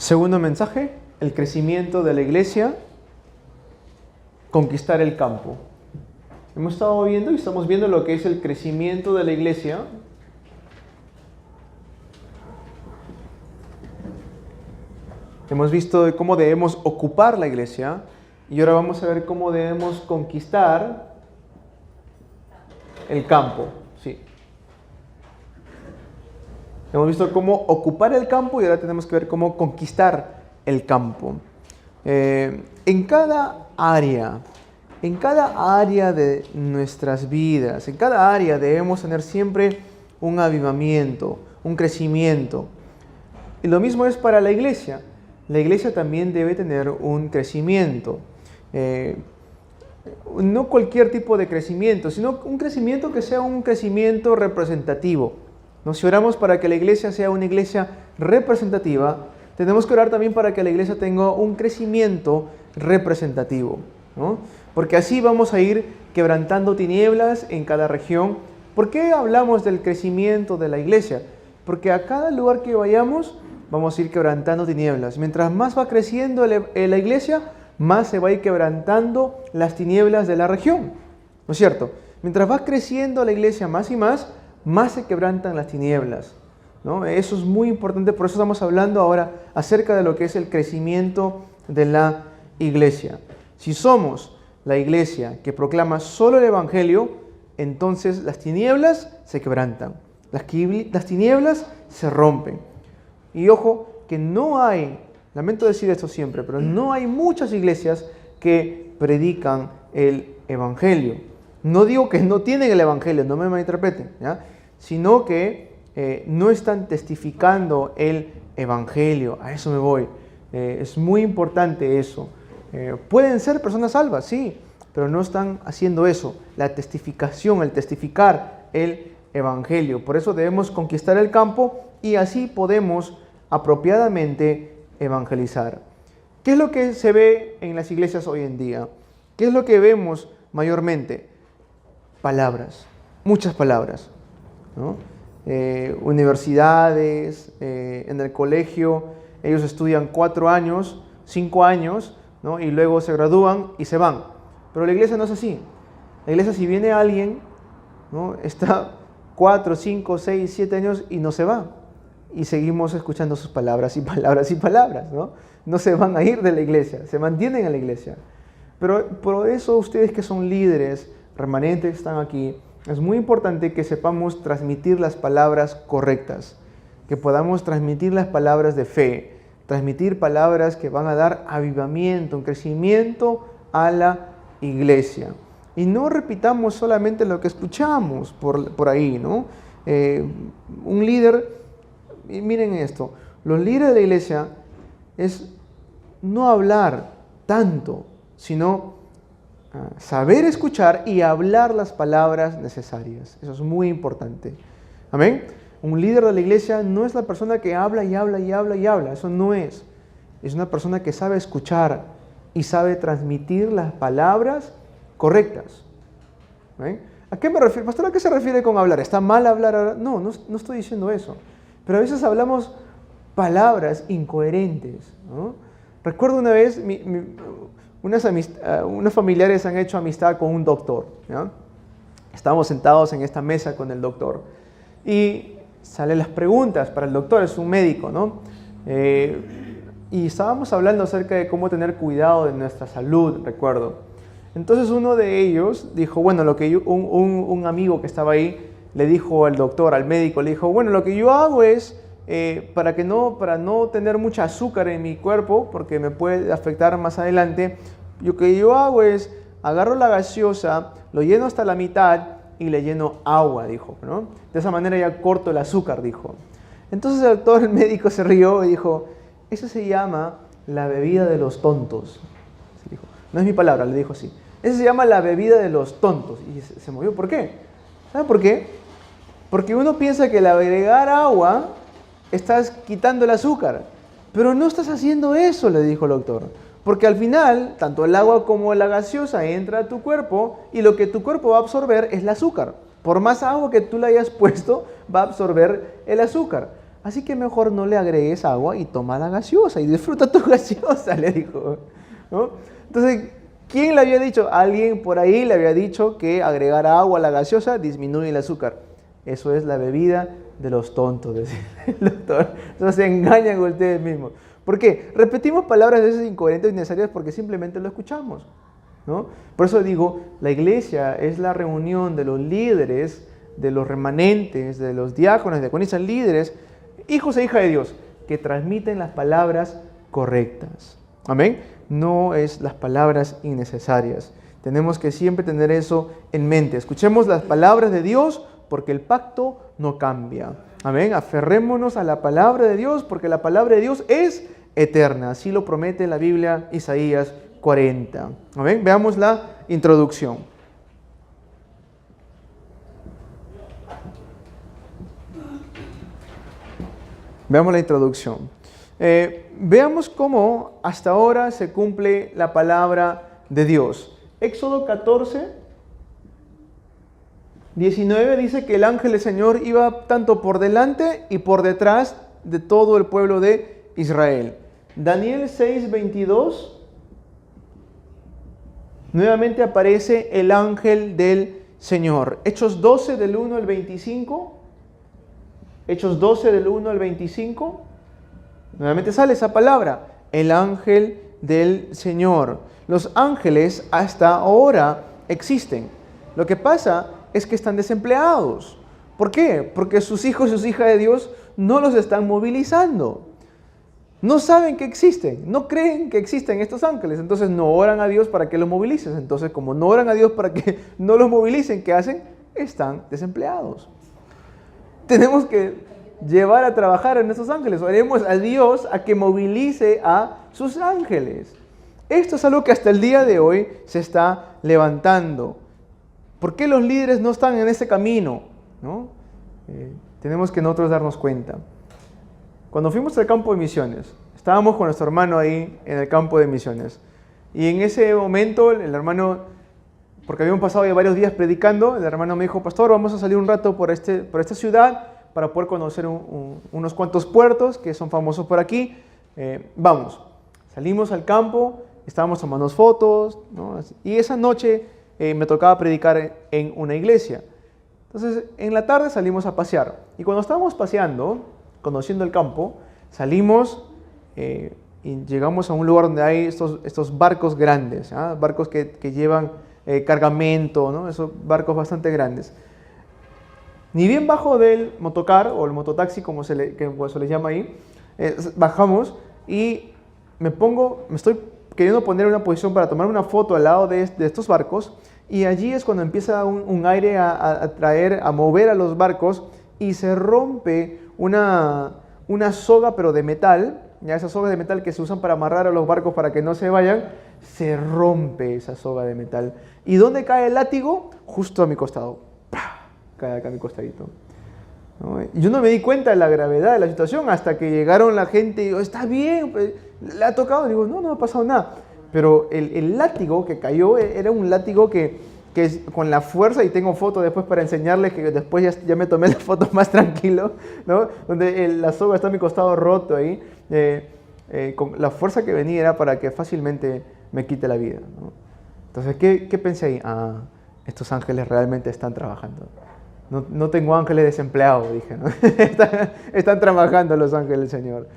Segundo mensaje, el crecimiento de la iglesia, conquistar el campo. Hemos estado viendo y estamos viendo lo que es el crecimiento de la iglesia. Hemos visto cómo debemos ocupar la iglesia y ahora vamos a ver cómo debemos conquistar el campo. Sí. Hemos visto cómo ocupar el campo y ahora tenemos que ver cómo conquistar el campo. En cada área de nuestras vidas, en cada área debemos tener siempre un avivamiento, un crecimiento. Y lo mismo es para la iglesia. La iglesia también debe tener un crecimiento. No cualquier tipo de crecimiento, sino un crecimiento que sea un crecimiento representativo. Si oramos para que la iglesia sea una iglesia representativa, tenemos que orar también para que la iglesia tenga un crecimiento representativo, ¿no? Porque así vamos a ir quebrantando tinieblas en cada región. ¿Por qué hablamos del crecimiento de la iglesia? Porque a cada lugar que vayamos vamos a ir quebrantando tinieblas. Mientras más va creciendo la iglesia, más se va a ir quebrantando las tinieblas de la región, ¿no es cierto? Mientras va creciendo la iglesia más y más se quebrantan las tinieblas, ¿no? Eso es muy importante, por eso estamos hablando ahora acerca de lo que es el crecimiento de la iglesia. Si somos la iglesia que proclama solo el evangelio, entonces las tinieblas se quebrantan, las tinieblas se rompen. Y ojo, que no hay, lamento decir esto siempre, pero no hay muchas iglesias que predican el evangelio. No digo que no tienen el evangelio, no me malinterpreten, ¿ya? Sino que no están testificando el evangelio. A eso me voy. Es muy importante eso. Pueden ser personas salvas, sí, pero no están haciendo eso. La testificación, el testificar el evangelio. Por eso debemos conquistar el campo y así podemos apropiadamente evangelizar. ¿Qué es lo que se ve en las iglesias hoy en día? ¿Qué es lo que vemos mayormente? Palabras, muchas palabras, ¿no? Universidades, en el colegio, ellos estudian 4 años, 5 años, ¿no? Y luego se gradúan y se van. Pero la iglesia no es así. La iglesia, si viene alguien, ¿no? Está 4, 5, 6, 7 años y no se va. Y seguimos escuchando sus palabras y palabras y palabras, ¿no? No se van a ir de la iglesia, se mantienen en la iglesia. Pero por eso ustedes que son líderes, remanentes que están aquí, es muy importante que sepamos transmitir las palabras correctas, que podamos transmitir las palabras de fe, transmitir palabras que van a dar avivamiento, un crecimiento a la iglesia. Y no repitamos solamente lo que escuchamos por ahí, ¿no? Un líder, y miren esto, los líderes de la iglesia es no hablar tanto, sino saber escuchar y hablar las palabras necesarias. Eso es muy importante. Amén. Un líder de la iglesia no es la persona que habla y habla y habla y habla. Eso no es. Es una persona que sabe escuchar y sabe transmitir las palabras correctas. ¿Amén? ¿A qué me refiero? Pastor, ¿a qué se refiere con hablar? ¿Está mal hablar? No estoy diciendo eso. Pero a veces hablamos palabras incoherentes, ¿no? Recuerdo una vez, unos familiares han hecho amistad con un doctor, ¿ya? Estábamos sentados en esta mesa con el doctor y salen las preguntas para el doctor, es un médico, ¿no? Y estábamos hablando acerca de cómo tener cuidado de nuestra salud, recuerdo. Entonces uno de ellos dijo, bueno, lo que un amigo que estaba ahí le dijo al doctor, al médico, le dijo, bueno, lo que yo hago es, para no tener mucha azúcar en mi cuerpo, porque me puede afectar más adelante, lo que yo hago es, agarro la gaseosa, lo lleno hasta la mitad y le lleno agua, dijo, ¿no? De esa manera ya corto el azúcar, dijo. Entonces el doctor, el médico, se rió y dijo, eso se llama la bebida de los tontos. Así dijo. No es mi palabra, le dijo así. Eso se llama la bebida de los tontos. Y se movió. ¿Por qué? ¿Sabe por qué? Porque uno piensa que al agregar agua estás quitando el azúcar. Pero no estás haciendo eso, le dijo el doctor. Porque al final, tanto el agua como la gaseosa entra a tu cuerpo y lo que tu cuerpo va a absorber es el azúcar. Por más agua que tú le hayas puesto, va a absorber el azúcar. así que mejor no le agregues agua y toma la gaseosa y disfruta tu gaseosa, le dijo, ¿no? Entonces, ¿quién le había dicho? Alguien por ahí le había dicho que agregar agua a la gaseosa disminuye el azúcar. Eso es la bebida de los tontos, decía el doctor. Entonces se engañan ustedes mismos. ¿Por qué? Repetimos palabras a veces incoherentes y necesarias porque simplemente lo escuchamos, ¿no? Por eso digo, la iglesia es la reunión de los líderes, de los remanentes, de los diáconos, diaconisas, líderes, hijos e hijas de Dios, que transmiten las palabras correctas. Amén. No es las palabras innecesarias. Tenemos que siempre tener eso en mente. Escuchemos las palabras de Dios porque el pacto no cambia. Amén. Aferrémonos a la palabra de Dios porque la palabra de Dios es eterna. Así lo promete la Biblia, Isaías 40. Amén. Veamos la introducción. Veamos la introducción. Veamos cómo hasta ahora se cumple la palabra de Dios. Éxodo 14, 19 dice que el ángel del Señor iba tanto por delante y por detrás de todo el pueblo de Israel. Daniel 6, 22, nuevamente aparece el ángel del Señor. Hechos 12 del 1 al 25. Hechos 12 del 1 al 25. Nuevamente sale esa palabra, el ángel del Señor. Los ángeles hasta ahora existen. Lo que pasa es que están desempleados. ¿Por qué? Porque sus hijos y sus hijas de Dios no los están movilizando. No saben que existen, no creen que existen estos ángeles. Entonces no oran a Dios para que los movilices. Entonces como no oran a Dios para que no los movilicen, ¿qué hacen? Están desempleados. Tenemos que llevar a trabajar a nuestros ángeles. Oremos a Dios a que movilice a sus ángeles. Esto es algo que hasta el día de hoy se está levantando. ¿Por qué los líderes no están en ese camino? ¿No? Tenemos que nosotros darnos cuenta. Cuando fuimos al campo de misiones, estábamos con nuestro hermano ahí en el campo de misiones. Y en ese momento el hermano, porque habíamos pasado ya varios días predicando, el hermano me dijo, pastor, vamos a salir un rato por esta ciudad para poder conocer unos cuantos puertos que son famosos por aquí. Vamos. Salimos al campo, estábamos tomando fotos, ¿no? Y esa noche me tocaba predicar en una iglesia. Entonces, en la tarde salimos a pasear. Y cuando estábamos paseando, conociendo el campo, salimos y llegamos a un lugar donde hay estos barcos grandes, ¿ah? Barcos que llevan cargamento, ¿no? Esos barcos bastante grandes. Ni bien bajo del motocar o el mototaxi, como se le llama ahí, bajamos y me estoy queriendo poner en una posición para tomar una foto al lado de estos barcos, y allí es cuando empieza un aire a mover a los barcos y se rompe una soga, pero de metal, ya esas sogas de metal que se usan para amarrar a los barcos para que no se vayan, se rompe esa soga de metal. ¿Y dónde cae el látigo? Justo a mi costado. Cae acá a mi costadito, ¿no? Yo no me di cuenta de la gravedad de la situación hasta que llegaron la gente y digo, está bien, pues, ¿le ha tocado? Digo, no ha pasado nada. Pero el látigo que cayó era un látigo que con la fuerza, y tengo fotos después para enseñarles, que después ya me tomé la foto más tranquilo, ¿no? Donde la soga está a mi costado roto ahí, con la fuerza que venía era para que fácilmente me quite la vida, ¿no? Entonces, ¿qué pensé ahí? Estos ángeles realmente están trabajando. No tengo ángeles desempleados, dije, ¿no? Están trabajando los ángeles del Señor.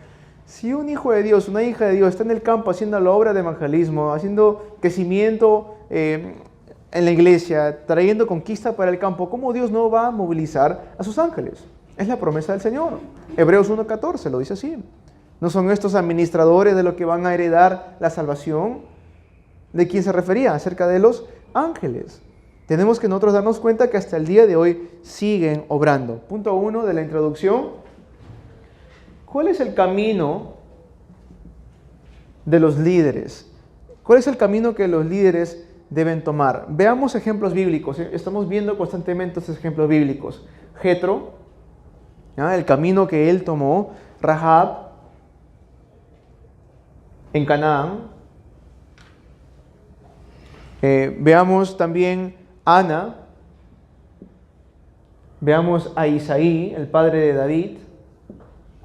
Si un hijo de Dios, una hija de Dios está en el campo haciendo la obra de evangelismo, haciendo crecimiento en la iglesia, trayendo conquista para el campo, ¿cómo Dios no va a movilizar a sus ángeles? Es la promesa del Señor. Hebreos 1:14 lo dice así. ¿No son estos administradores de lo que van a heredar la salvación? ¿De quién se refería? Acerca de los ángeles. Tenemos que nosotros darnos cuenta que hasta el día de hoy siguen obrando. Punto 1 de la introducción. ¿Cuál es el camino de los líderes? ¿Cuál es el camino que los líderes deben tomar? Veamos ejemplos bíblicos. Estamos viendo constantemente estos ejemplos bíblicos. Jetro, el camino que él tomó. Rahab, en Canaán. Veamos también Ana, veamos a Isaí, el padre de David,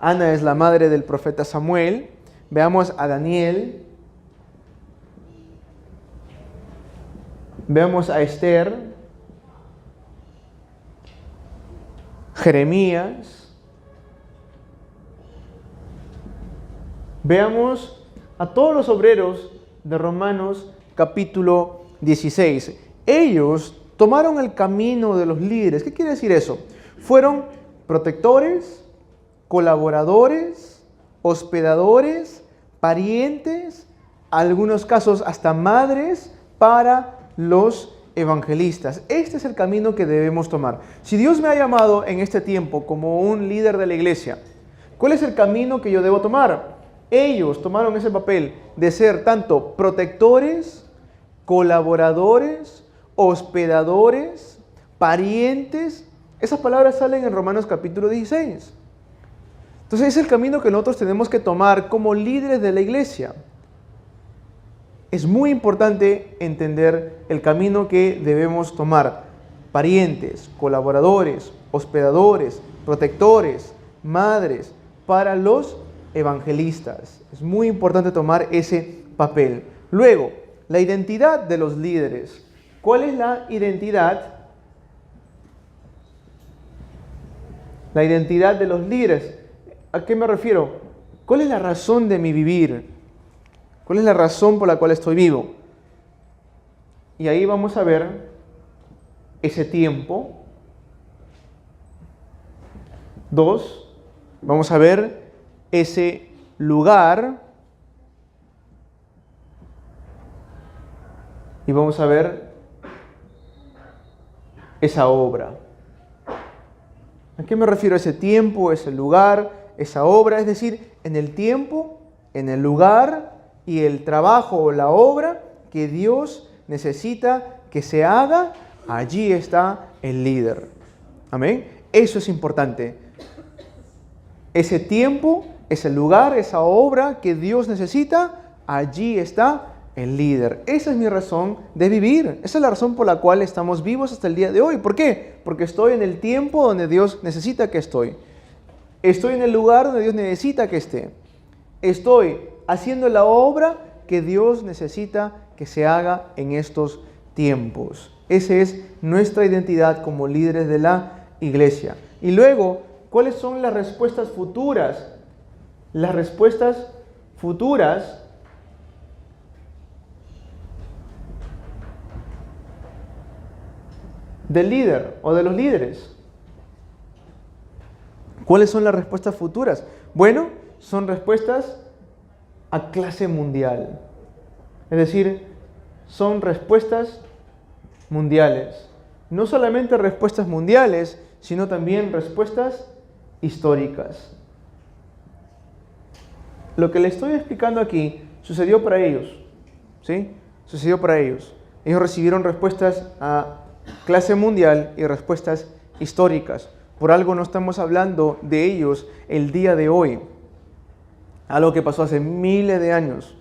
Ana es la madre del profeta Samuel. Veamos a Daniel. Veamos a Esther, Jeremías. Veamos a todos los obreros de Romanos capítulo 16. Ellos tomaron el camino de los líderes. ¿Qué quiere decir eso? Fueron protectores, colaboradores, hospedadores, parientes, algunos casos hasta madres para los evangelistas. Este es el camino que debemos tomar. Si Dios me ha llamado en este tiempo como un líder de la iglesia, ¿cuál es el camino que yo debo tomar? Ellos tomaron ese papel de ser tanto protectores, colaboradores, hospedadores, parientes. Esas palabras salen en Romanos capítulo 16. Entonces es el camino que nosotros tenemos que tomar como líderes de la iglesia. Es muy importante entender el camino que debemos tomar. Parientes, colaboradores, hospedadores, protectores, madres, para los evangelistas. Es muy importante tomar ese papel. Luego, la identidad de los líderes. ¿Cuál es la identidad? La identidad de los líderes. ¿A qué me refiero? ¿Cuál es la razón de mi vivir? ¿Cuál es la razón por la cual estoy vivo? Y ahí vamos a ver ese tiempo. 2, vamos a ver ese lugar. Y vamos a ver esa obra. ¿A qué me refiero? Ese tiempo, ese lugar, esa obra. Es decir, en el tiempo, en el lugar y el trabajo o la obra que Dios necesita que se haga, allí está el líder. Amén. Eso es importante. Ese tiempo, ese lugar, esa obra que Dios necesita, allí está el líder. Esa es mi razón de vivir. Esa es la razón por la cual estamos vivos hasta el día de hoy. ¿Por qué? Porque estoy en el tiempo donde Dios necesita que estoy. Estoy en el lugar donde Dios necesita que esté. Estoy haciendo la obra que Dios necesita que se haga en estos tiempos. Esa es nuestra identidad como líderes de la iglesia. Y luego, ¿cuáles son las respuestas futuras? Las respuestas futuras del líder o de los líderes. ¿Cuáles son las respuestas futuras? Bueno, son respuestas a clase mundial. Es decir, son respuestas mundiales. No solamente respuestas mundiales, sino también respuestas históricas. Lo que le estoy explicando aquí sucedió para ellos. ¿Sí? Sucedió para ellos. Ellos recibieron respuestas a clase mundial y respuestas históricas. Por algo no estamos hablando de ellos el día de hoy. Algo que pasó hace miles de años.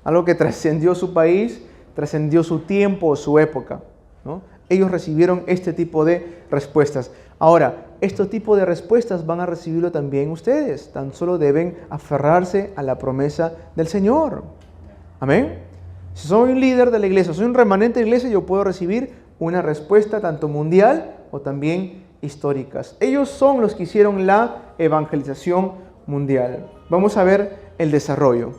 Algo que trascendió su país, trascendió su tiempo, su época, ¿no? Ellos recibieron este tipo de respuestas. Ahora, este tipo de respuestas van a recibirlo también ustedes. Tan solo deben aferrarse a la promesa del Señor. Amén. Si soy un líder de la iglesia, soy un remanente de la iglesia, yo puedo recibir una respuesta tanto mundial o también históricas. Ellos son los que hicieron la evangelización mundial. Vamos a ver el desarrollo.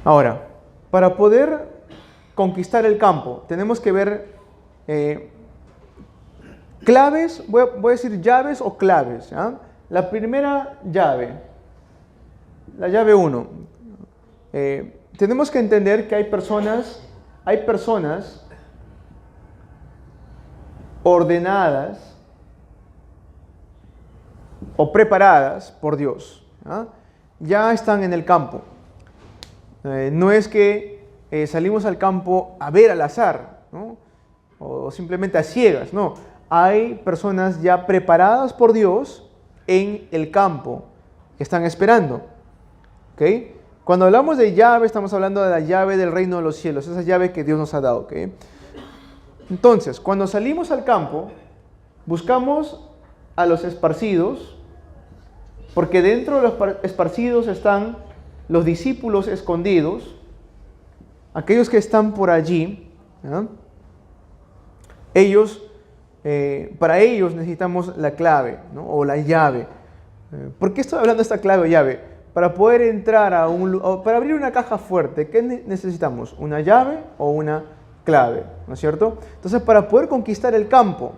Ahora, para poder conquistar el campo, tenemos que ver claves, voy a decir llaves o claves. ¿Ya? La primera llave, la llave 1. Tenemos que entender que hay personas ordenadas o preparadas por Dios. ¿Ya? Ya están en el campo. No es que salimos al campo a ver al azar, ¿no? O simplemente a ciegas, no. Hay personas ya preparadas por Dios en el campo que están esperando. ¿Okay? Cuando hablamos de llave, estamos hablando de la llave del reino de los cielos, esa llave que Dios nos ha dado. ¿Okay? Entonces, cuando salimos al campo, buscamos a los esparcidos, porque dentro de los esparcidos están los discípulos escondidos, aquellos que están por allí. ¿No? Para ellos necesitamos la clave, ¿no? O la llave. ¿Por qué estoy hablando de esta clave o llave? Para poder entrar para abrir una caja fuerte, ¿qué necesitamos? ¿Una llave o una clave? ¿No es cierto? Entonces, para poder conquistar el campo,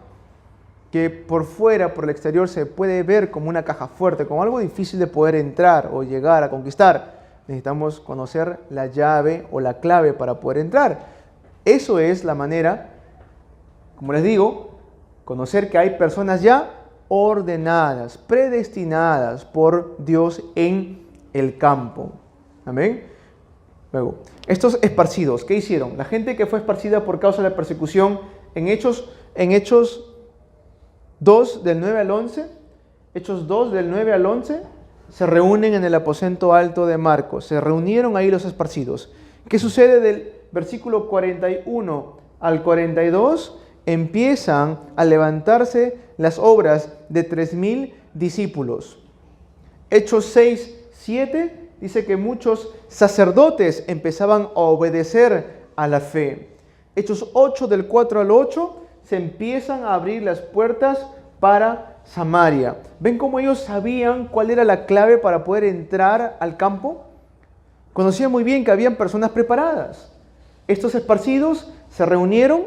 que por fuera, por el exterior, se puede ver como una caja fuerte, como algo difícil de poder entrar o llegar a conquistar, necesitamos conocer la llave o la clave para poder entrar. Eso es la manera, como les digo, conocer que hay personas ya ordenadas, predestinadas por Dios en el campo. Amén. Luego, estos esparcidos, ¿qué hicieron? La gente que fue esparcida por causa de la persecución, en Hechos 2 del 9 al 11, Hechos 2 del 9 al 11, se reúnen en el aposento alto de Marcos. Se reunieron ahí los esparcidos. ¿Qué sucede del versículo 41 al 42? Empiezan a levantarse las obras de 3,000 discípulos. Hechos 6, 7 dice que muchos sacerdotes empezaban a obedecer a la fe. Hechos 8 del 4 al 8 se empiezan a abrir las puertas para Samaria. ¿Ven cómo ellos sabían cuál era la clave para poder entrar al campo? Conocían muy bien que habían personas preparadas. Estos esparcidos se reunieron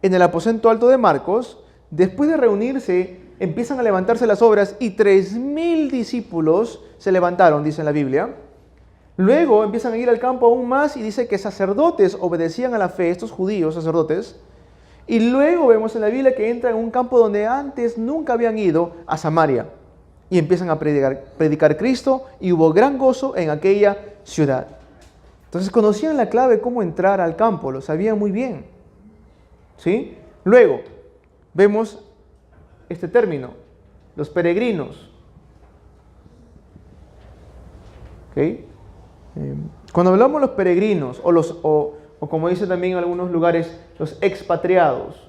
en el aposento alto de Marcos. Después de reunirse, empiezan a levantarse las obras y 3,000 discípulos se levantaron, dice en la Biblia. Luego empiezan a ir al campo aún más y dice que sacerdotes obedecían a la fe, estos judíos sacerdotes. Y luego vemos en la Biblia que entran en un campo donde antes nunca habían ido, a Samaria. Y empiezan a predicar Cristo y hubo gran gozo en aquella ciudad. Entonces conocían la clave de cómo entrar al campo, lo sabían muy bien. ¿Sí? Luego vemos este término, los peregrinos. ¿Okay? Cuando hablamos de los peregrinos o como dice también en algunos lugares, los expatriados.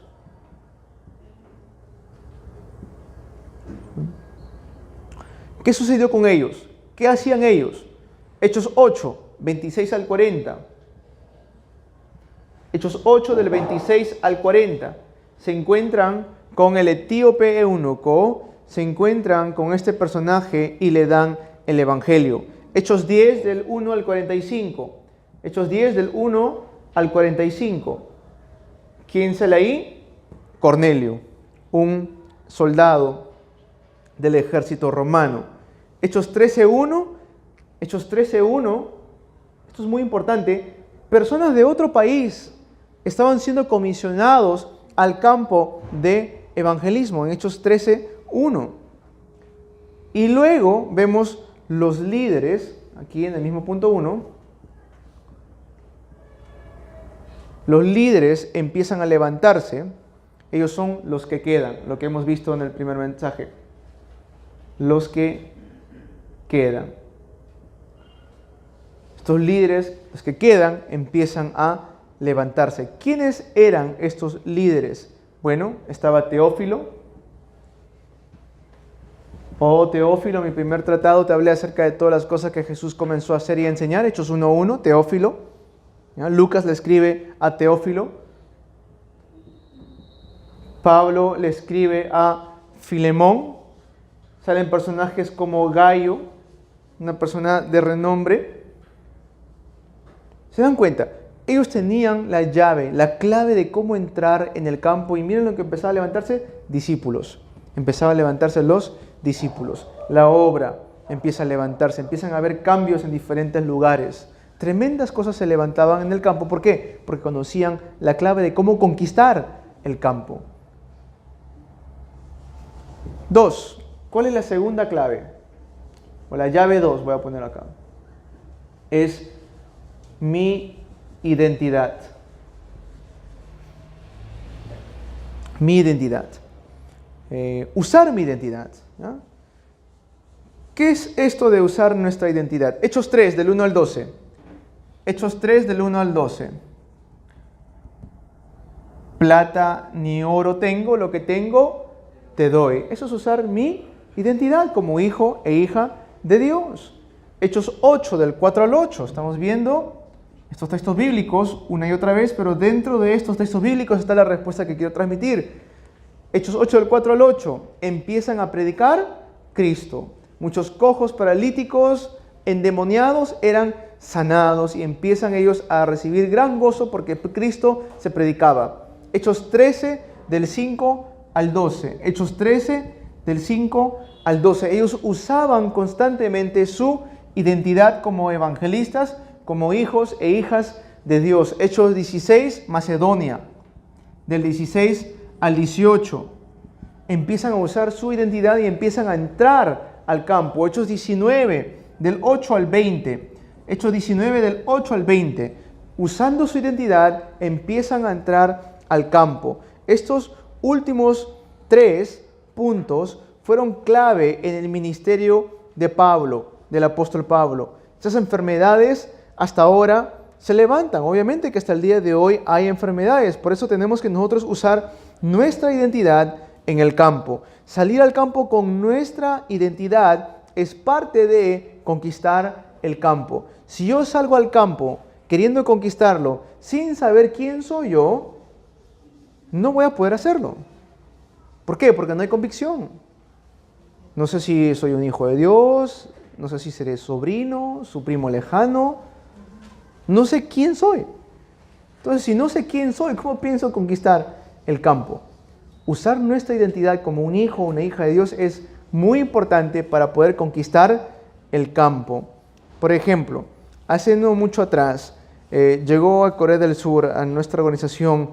¿Qué sucedió con ellos? ¿Qué hacían ellos? Hechos 8, 26 al 40. Hechos 8 del 26 al 40. Se encuentran con el etíope eunuco, se encuentran con este personaje y le dan el evangelio. Hechos 10 del 1 al 45. Hechos 10 del 1 al 45. ¿Quién sale ahí? Cornelio, un soldado del ejército romano. Hechos 13:1. Hechos 13:1. Esto es muy importante. Personas de otro país estaban siendo comisionados al campo de evangelismo en Hechos 13:1. Y luego vemos los líderes, aquí en el mismo punto 1. Los líderes empiezan a levantarse. Ellos son los que quedan, lo que hemos visto en el primer mensaje. Los que quedan. Estos líderes, los que quedan, empiezan a levantarse. ¿Quiénes eran estos líderes? Bueno, estaba Teófilo. Oh, Teófilo, mi primer tratado te hablé acerca de todas las cosas que Jesús comenzó a hacer y a enseñar. Hechos 1:1, Teófilo. ¿Ya? Lucas le escribe a Teófilo. Pablo le escribe a Filemón. Salen personajes como Gayo, una persona de renombre. ¿Se dan cuenta? Ellos tenían la llave, la clave de cómo entrar en el campo. Y miren lo que empezaba a levantarse, discípulos. Empezaban a levantarse los discípulos. La obra empieza a levantarse, empiezan a haber cambios en diferentes lugares. Tremendas cosas se levantaban en el campo. ¿Por qué? Porque conocían la clave de cómo conquistar el campo. 2. ¿Cuál es la segunda clave? O la llave 2, voy a poner acá. Es mi identidad. Mi identidad. Usar mi identidad. ¿Ya? ¿Qué es esto de usar nuestra identidad? Hechos 3, del 1 al 12. Hechos 3, del 1 al 12. plata ni oro tengo, lo que tengo te doy. Eso es usar mi identidad como hijo e hija de Dios. Hechos 8, del 4 al 8. Estamos viendo estos textos bíblicos una y otra vez, pero dentro de estos textos bíblicos está la respuesta que quiero transmitir. Hechos 8, del 4 al 8. Empiezan a predicar Cristo. Muchos cojos, paralíticos, endemoniados eran sanados y empiezan ellos a recibir gran gozo porque Cristo se predicaba. Hechos 13, del 5 al 12. Hechos 13, del 5 al 12. Ellos usaban constantemente su identidad como evangelistas, como hijos e hijas de Dios. Hechos 16, Macedonia, del 16 al 18. Empiezan a usar su identidad y empiezan a entrar al campo. Hechos 19, del 8 al 20. Hechos 19, del 8 al 20. Usando su identidad, empiezan a entrar al campo. Estos últimos 3 puntos fueron clave en el ministerio de Pablo, del apóstol Pablo. Estas enfermedades hasta ahora se levantan. Obviamente que hasta el día de hoy hay enfermedades. Por eso tenemos que nosotros usar nuestra identidad en el campo. Salir al campo con nuestra identidad es parte de conquistar el campo. Si yo salgo al campo queriendo conquistarlo sin saber quién soy yo, no voy a poder hacerlo. ¿Por qué? Porque no hay convicción. No sé si soy un hijo de Dios, no sé si seré sobrino, su primo lejano. No sé quién soy. Entonces, si no sé quién soy, ¿cómo pienso conquistar el campo? Usar nuestra identidad como un hijo o una hija de Dios es muy importante para poder conquistar el campo. Por ejemplo, hace no mucho atrás, llegó a Corea del Sur, a nuestra organización,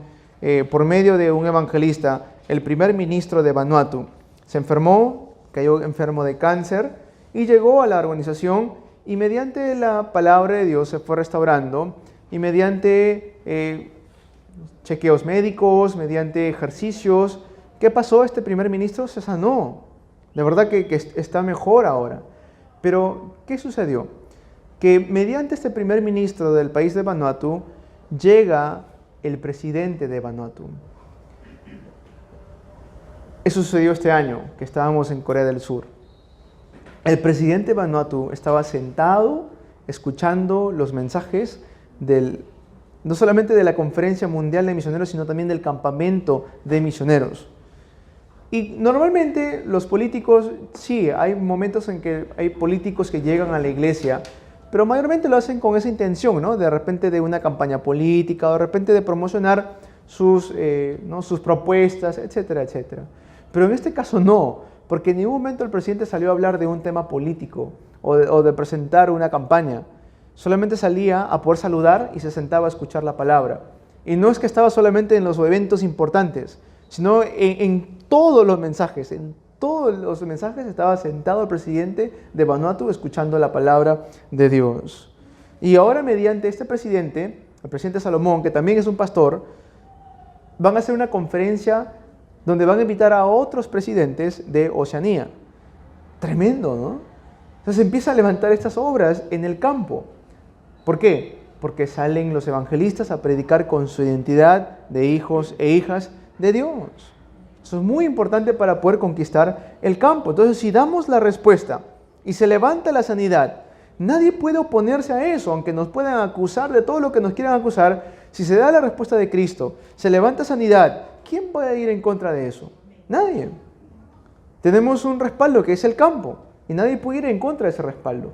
por medio de un evangelista, el primer ministro de Vanuatu. Se enfermó, cayó enfermo de cáncer y llegó a la organización y mediante la palabra de Dios se fue restaurando y mediante chequeos médicos, mediante ejercicios. ¿Qué pasó? Este primer ministro se sanó. De verdad que está mejor ahora. Pero, ¿qué sucedió? Que mediante este primer ministro del país de Vanuatu, llega el presidente de Vanuatu. Eso sucedió este año, que estábamos en Corea del Sur. El presidente de Vanuatu estaba sentado, escuchando los mensajes no solamente de la Conferencia Mundial de Misioneros, sino también del campamento de misioneros. Y normalmente los políticos, sí, hay momentos en que hay políticos que llegan a la iglesia, pero mayormente lo hacen con esa intención, ¿no? De repente de una campaña política, o de repente de promocionar sus propuestas, etcétera, etcétera. Pero en este caso no, porque en ningún momento el presidente salió a hablar de un tema político o de presentar una campaña. Solamente salía a poder saludar y se sentaba a escuchar la palabra. Y no es que estaba solamente en los eventos importantes, sino en todos los mensajes. En todos los mensajes estaba sentado el presidente de Vanuatu escuchando la palabra de Dios. Y ahora mediante este presidente, el presidente Salomón, que también es un pastor, van a hacer una conferencia donde van a invitar a otros presidentes de Oceanía. Tremendo, ¿no? Entonces empieza a levantar estas obras en el campo. ¿Por qué? Porque salen los evangelistas a predicar con su identidad de hijos e hijas de Dios. Eso es muy importante para poder conquistar el campo. Entonces, si damos la respuesta y se levanta la sanidad, nadie puede oponerse a eso, aunque nos puedan acusar de todo lo que nos quieran acusar. Si se da la respuesta de Cristo, se levanta sanidad, ¿quién puede ir en contra de eso? Nadie. Tenemos un respaldo que es el campo y nadie puede ir en contra de ese respaldo.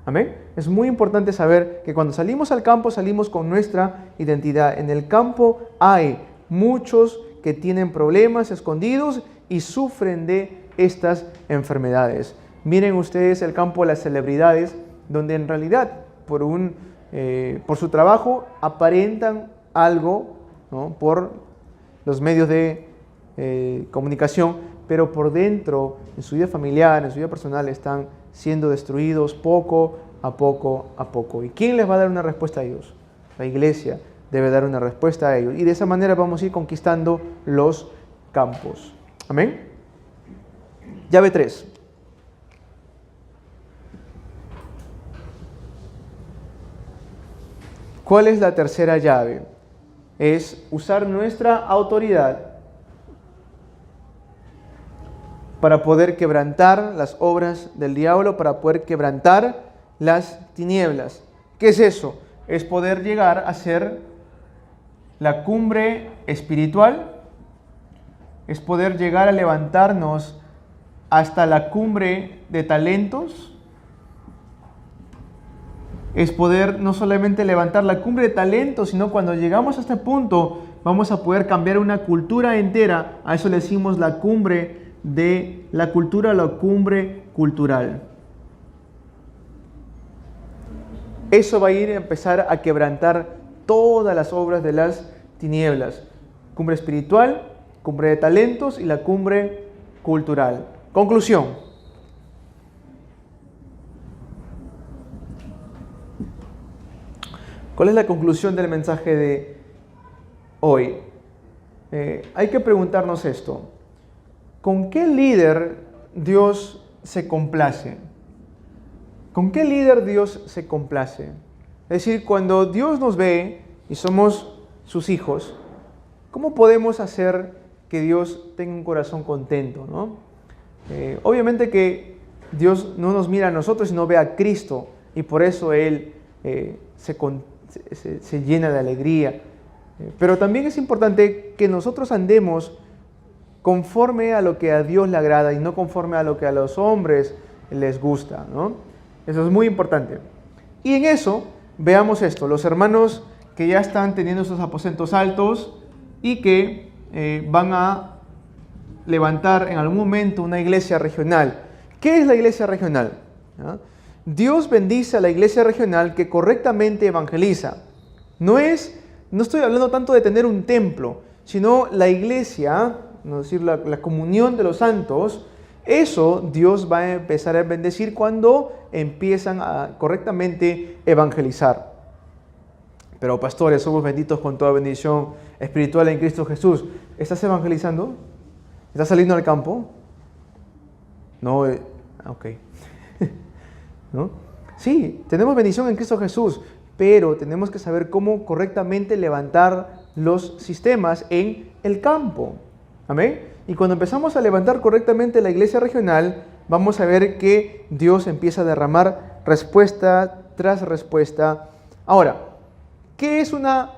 Amén. Es muy importante saber que cuando salimos al campo, salimos con nuestra identidad. En el campo hay muchos que tienen problemas escondidos y sufren de estas enfermedades. Miren ustedes el campo de las celebridades, donde en realidad por su trabajo aparentan algo, ¿no? Por los medios de comunicación, pero por dentro, en su vida familiar, en su vida personal, están siendo destruidos poco a poco a poco. ¿Y quién les va a dar una respuesta a ellos? La iglesia debe dar una respuesta a ellos. Y de esa manera vamos a ir conquistando los campos. Amén. Llave 3. ¿Cuál es la tercera llave? es usar nuestra autoridad para poder quebrantar las obras del diablo, para poder quebrantar las tinieblas. ¿Qué es eso? Es poder llegar a ser la cumbre espiritual, es poder llegar a levantarnos hasta la cumbre de talentos, es poder no solamente levantar la cumbre de talentos, sino cuando llegamos a este punto vamos a poder cambiar una cultura entera. A eso le decimos la cumbre de la cultura, la cumbre cultural. Eso va a ir a empezar a quebrantar todas las obras de las tinieblas. Cumbre espiritual, cumbre de talentos y la cumbre cultural. Conclusión. ¿Cuál es la conclusión del mensaje de hoy? Hay que preguntarnos esto. ¿Con qué líder Dios se complace? ¿Con qué líder Dios se complace? Es decir, cuando Dios nos ve y somos sus hijos, ¿cómo podemos hacer que Dios tenga un corazón contento, ¿no? Obviamente que Dios no nos mira a nosotros, sino ve a Cristo, y por eso Él se llena de alegría. Pero también es importante que nosotros andemos conforme a lo que a Dios le agrada y no conforme a lo que a los hombres les gusta, ¿no? Eso es muy importante. Y en eso, veamos esto, los hermanos que ya están teniendo sus aposentos altos y que van a levantar en algún momento una iglesia regional. ¿Qué es la iglesia regional? ¿Ah? Dios bendice a la iglesia regional que correctamente evangeliza. No estoy hablando tanto de tener un templo, sino la iglesia, no decir la comunión de los santos. Eso Dios va a empezar a bendecir cuando empiezan a correctamente evangelizar. Pero pastores, somos benditos con toda bendición espiritual en Cristo Jesús. ¿Estás evangelizando? ¿Estás saliendo al campo? No, ok. ¿No? Sí, tenemos bendición en Cristo Jesús, pero tenemos que saber cómo correctamente levantar los sistemas en el campo. Amén. Y cuando empezamos a levantar correctamente la iglesia regional, vamos a ver que Dios empieza a derramar respuesta tras respuesta. Ahora, ¿qué es una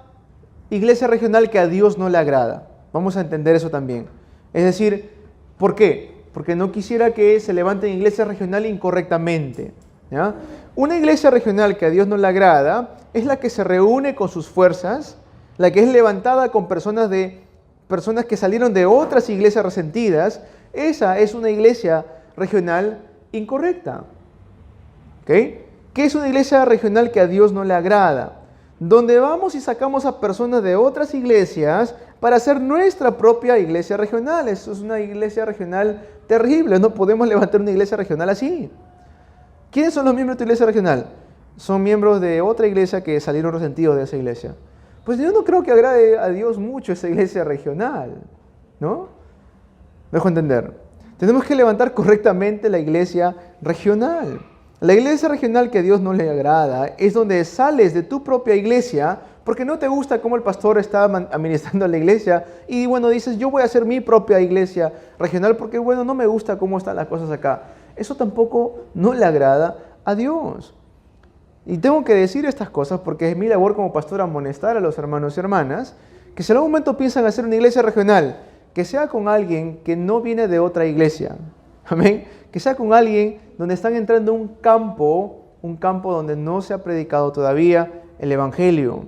iglesia regional que a Dios no le agrada? Vamos a entender eso también. Es decir, ¿por qué? Porque no quisiera que se levanten iglesia regional incorrectamente, ¿ya? Una iglesia regional que a Dios no le agrada es la que se reúne con sus fuerzas, la que es levantada con personas que salieron de otras iglesias resentidas. Esa es una iglesia regional incorrecta. ¿Okay? ¿Qué es una iglesia regional que a Dios no le agrada? Donde vamos y sacamos a personas de otras iglesias para hacer nuestra propia iglesia regional. Eso es una iglesia regional terrible. No podemos levantar una iglesia regional así. ¿Quiénes son los miembros de tu iglesia regional? Son miembros de otra iglesia que salieron resentidos de esa iglesia. Pues yo no creo que agrade a Dios mucho esa iglesia regional, ¿no? ¿Me dejo entender? Tenemos que levantar correctamente la iglesia regional. La iglesia regional que a Dios no le agrada es donde sales de tu propia iglesia porque no te gusta cómo el pastor está administrando la iglesia y bueno, dices, yo voy a hacer mi propia iglesia regional porque bueno, no me gusta cómo están las cosas acá. Eso tampoco no le agrada a Dios. Y tengo que decir estas cosas porque es mi labor como pastor amonestar a los hermanos y hermanas que si en algún momento piensan hacer una iglesia regional, que sea con alguien que no viene de otra iglesia. Amén. Que sea con alguien donde están entrando a un campo donde no se ha predicado todavía el evangelio.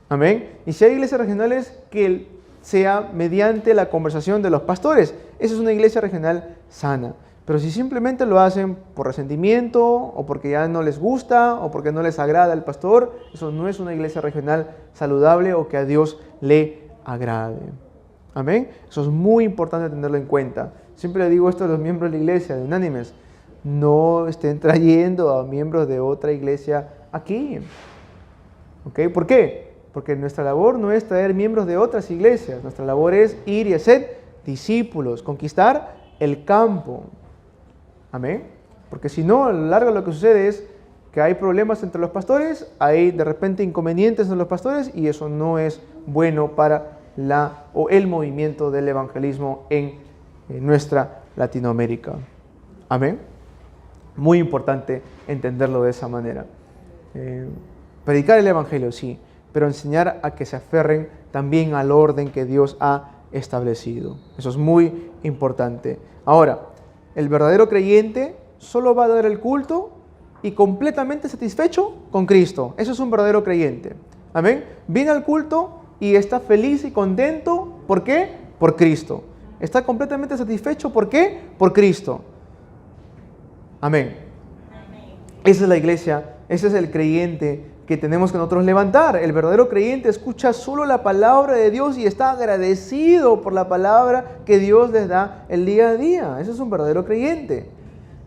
Amén. Y si hay iglesias regionales, que sea mediante la conversación de los pastores. Esa es una iglesia regional sana. Pero si simplemente lo hacen por resentimiento o porque ya no les gusta o porque no les agrada el pastor, eso no es una iglesia regional saludable o que a Dios le agrade. Amén. Eso es muy importante tenerlo en cuenta. Siempre le digo esto a los miembros de la iglesia, de Unánimes. No estén trayendo a miembros de otra iglesia aquí. ¿Ok? ¿Por qué? Porque nuestra labor no es traer miembros de otras iglesias. Nuestra labor es ir y hacer discípulos, conquistar el campo. Amén. Porque si no, a lo largo lo que sucede es que hay problemas entre los pastores, hay de repente inconvenientes entre los pastores y eso no es bueno para el movimiento del evangelismo en nuestra Latinoamérica. Amén. Muy importante entenderlo de esa manera. Predicar el evangelio, sí, pero enseñar a que se aferren también al orden que Dios ha establecido. Eso es muy importante. Ahora, el verdadero creyente solo va a dar el culto y completamente satisfecho con Cristo. Eso es un verdadero creyente. Amén. Viene al culto y está feliz y contento. ¿Por qué? Por Cristo. Está completamente satisfecho. ¿Por qué? Por Cristo. Amén. Esa es la iglesia, ese es el creyente que tenemos que nosotros levantar. El verdadero creyente escucha solo la palabra de Dios y está agradecido por la palabra que Dios les da el día a día. Ese es un verdadero creyente.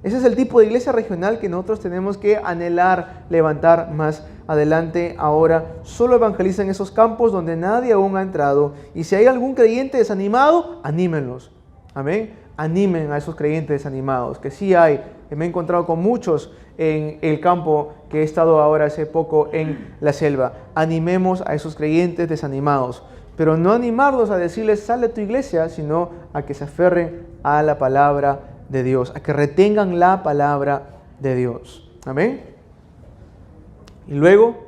Ese es el tipo de iglesia regional que nosotros tenemos que anhelar levantar más adelante. Ahora, solo evangelizan esos campos donde nadie aún ha entrado. Y si hay algún creyente desanimado, anímenlos. Amén. Animen a esos creyentes desanimados, que sí hay. Me he encontrado con muchos en el campo que he estado ahora hace poco en la selva. Animemos a esos creyentes desanimados, pero no animarlos a decirles sal de tu iglesia, sino a que se aferren a la palabra de Dios, a que retengan la palabra de Dios. Amén. Y luego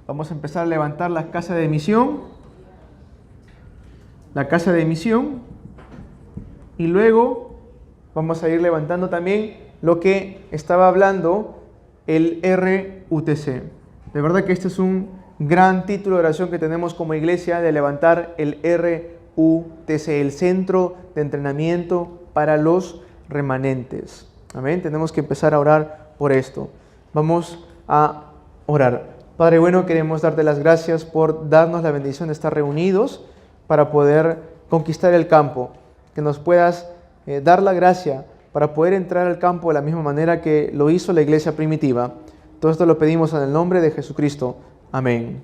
vamos a empezar a levantar la casa de misión. La casa de misión. Y luego vamos a ir levantando también lo que estaba hablando el RUTC. De verdad que este es un gran título de oración que tenemos como iglesia, de levantar el RUTC, el Centro de Entrenamiento para los Remanentes. Amén. Tenemos que empezar a orar por esto. Vamos a orar. Padre bueno, queremos darte las gracias por darnos la bendición de estar reunidos para poder conquistar el campo. Que nos puedas dar la gracia para poder entrar al campo de la misma manera que lo hizo la iglesia primitiva. Todo esto lo pedimos en el nombre de Jesucristo. Amén.